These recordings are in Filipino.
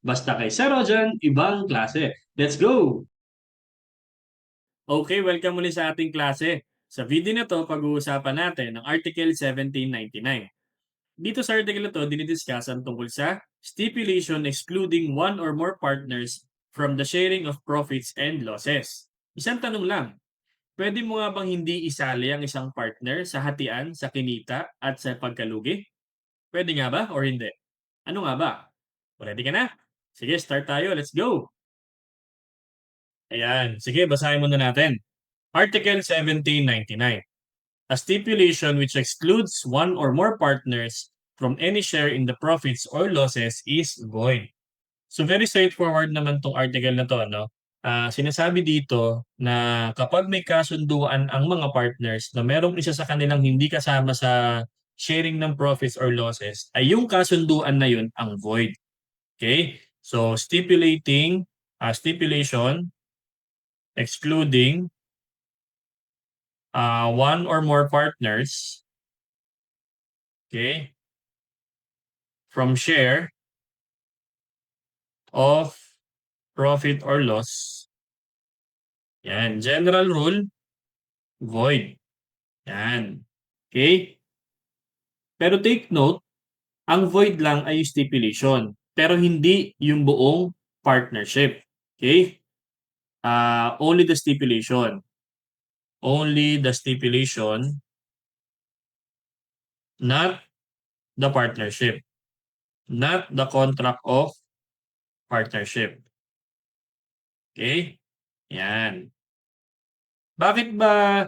Basta kay Sir Rojan, ibang klase. Let's go! Okay, welcome muli sa ating klase. Sa video na to, pag-uusapan natin ang Article 1799. Dito sa article na to, dinidiscussan tungkol sa stipulation excluding one or more partners from the sharing of profits and losses. Isang tanong lang, pwede mo nga bang hindi isali ang isang partner sa hatian, sa kinita, at sa pagkalugi? Pwede nga ba or hindi? Ano nga ba? Ready ka na? Sige, start tayo. Let's go! Ayan. Sige, basahin muna natin. Article 1799. A stipulation which excludes one or more partners from any share in the profits or losses is void. So very straightforward naman tong article na to, no? Sinasabi dito na kapag may kasunduan ang mga partners na merong isa sa kanilang hindi kasama sa sharing ng profits or losses, ay yung kasunduan na yun ang void. Okay? So stipulation excluding one or more partners, okay, from share of profit or loss. Yan. General rule, void. Yan. Okay? Pero take note, ang void lang ay stipulation. Pero hindi yung buong partnership. Okay? Only the stipulation. Only the stipulation, not the partnership. Not the contract of partnership. Okay? Yan. Bakit ba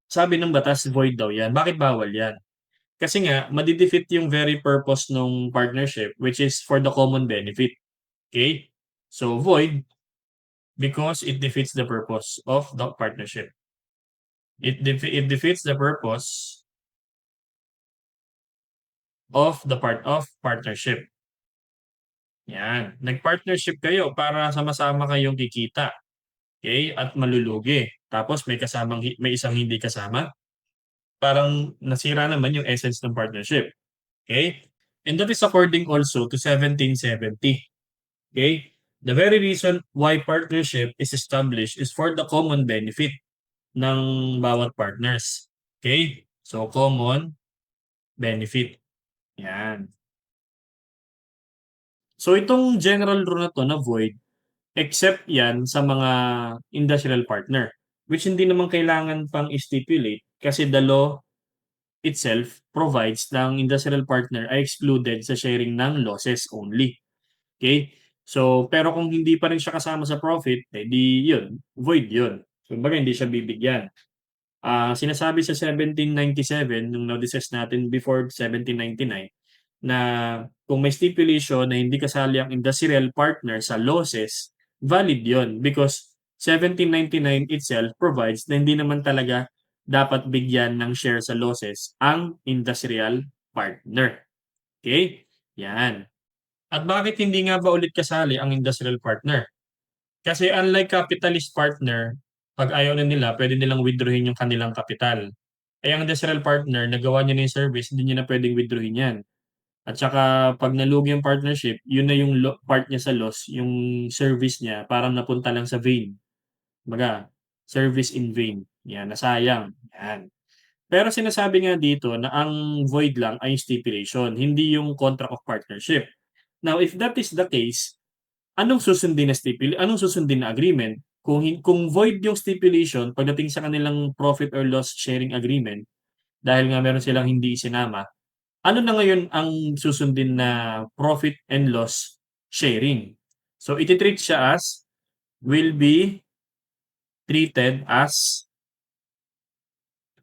sabi ng batas void daw yan? Bakit bawal yan? Kasi nga madi-defeat yung very purpose ng partnership, which is for the common benefit. Okay? So void because it defeats the purpose of the partnership. It defeats the purpose of the partnership. Yan. Nag-partnership kayo para sama-sama kayong kikita. Okay? At malulugi. Tapos may isang hindi kasama. Parang nasira naman yung essence ng partnership. Okay? And that is according also to 1770. Okay? The very reason why partnership is established is for the common benefit ng bawat partners. Okay? So, common benefit. Yan. So, itong general rule na to na void, except yan sa mga industrial partner, which hindi naman kailangan pang stipulate kasi the law itself provides na ang industrial partner ay excluded sa sharing ng losses only. Okay? So, pero kung hindi pa rin siya kasama sa profit, eh di yun, void yun. So, kumbaga hindi siya bibigyan. Sinasabi sa 1797, nung na-discuss natin before 1799, na kung may stipulation na hindi kasali ang industrial partner sa losses, valid yun because 1799 itself provides na hindi naman talaga dapat bigyan ng share sa losses ang industrial partner. Okay? Yan. At bakit hindi nga ba ulit kasali ang industrial partner? Kasi unlike capitalist partner, pag ayaw na nila, pwede nilang withdrawin yung kanilang kapital. Eh ang industrial partner, nagawa niya na yung service, hindi niya na pwedeng withdrawin yan. At saka pag nalugi yung partnership, yun na yung part niya sa loss, yung service niya, parang napunta lang sa vain. Baga, service in vain. Yan, nasayang. Yan. Pero sinasabi nga dito na ang void lang ay stipulation, hindi yung contract of partnership. Now, if that is the case, anong susundin na agreement? Kung void yung stipulation pagdating sa kanilang profit or loss sharing agreement, dahil nga meron silang hindi isinama, ano na ngayon ang susundin na profit and loss sharing? So, iti-treat siya as will be treated as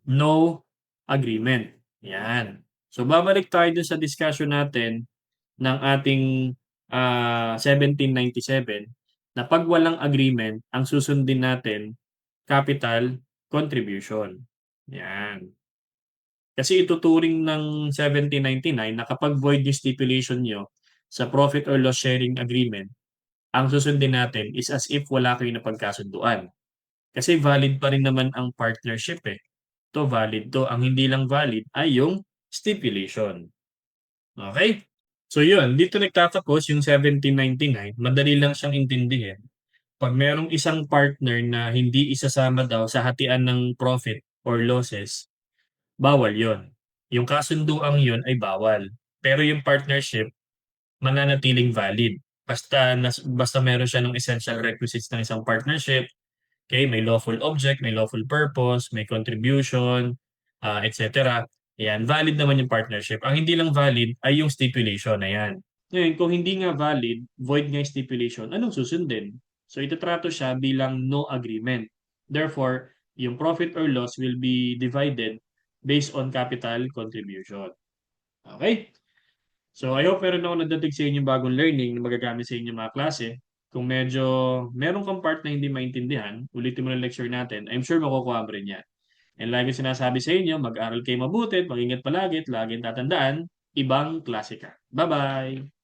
no agreement. Yan. So, babalik tayo dun sa discussion natin ng ating 1797 na pag walang agreement, ang susundin natin, capital contribution. Yan. Kasi ituturing ng 1799 na kapag void yung stipulation nyo sa profit or loss sharing agreement, ang susundin natin is as if wala kayong napagkasunduan. Kasi valid pa rin naman ang partnership eh. To valid to. Ang hindi lang valid ay yung stipulation. Okay? So yun, dito nagtatapos yung 1799. Madali lang siyang intindihin. Pag merong isang partner na hindi isasama daw sa hatian ng profit or losses, bawal yon. Yung kasunduang yun ay bawal. Pero yung partnership, mananatiling valid. Basta meron siya ng essential requisites ng isang partnership. Okay, may lawful object, may lawful purpose, may contribution, etc. Ayan, valid naman yung partnership. Ang hindi lang valid ay yung stipulation na yan. Ngayon, kung hindi nga valid, void nga yung stipulation, anong susundin? So, itatrato siya bilang no agreement. Therefore, yung profit or loss will be divided based on capital contribution. Okay? So, I hope meron ako nadating sa inyo bagong learning na magagamit sa inyong mga klase. Kung medyo meron kang part na hindi maintindihan, ulitin mo na lecture natin. I'm sure makukuha mo rin yan. And lagi sinasabi sa inyo, mag-aral kayo mabuti, mag-ingat palagi at laging tatandaan, ibang klase ka. Bye-bye!